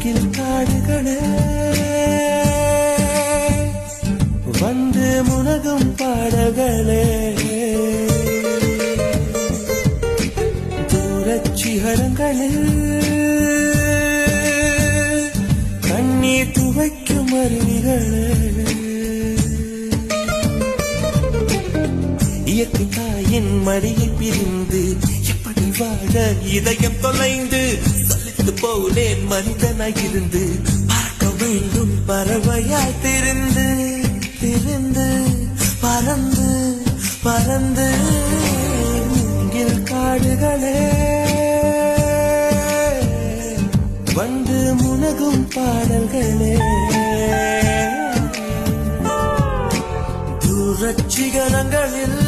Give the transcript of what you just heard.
மூங்கில் காடுகளே வந்து முனகும் பாடல்களே தூரச் சிகரங்களில் கண்ணீர் துவைக்கும் அருவிகளே இயற்கை தாயின் மடியை பிரிந்து எப்படி வாழ இதயம் தொலைந்து சலித்து போனேன் மனிதனாய் இருந்து பார்க்க வேண்டும் பறவையாய் திரிந்து திரிந்து பறந்து பறந்து மூங்கில் காடுகளே வந்து முனகும் பாடல்களே தூரச் சிகரங்களில்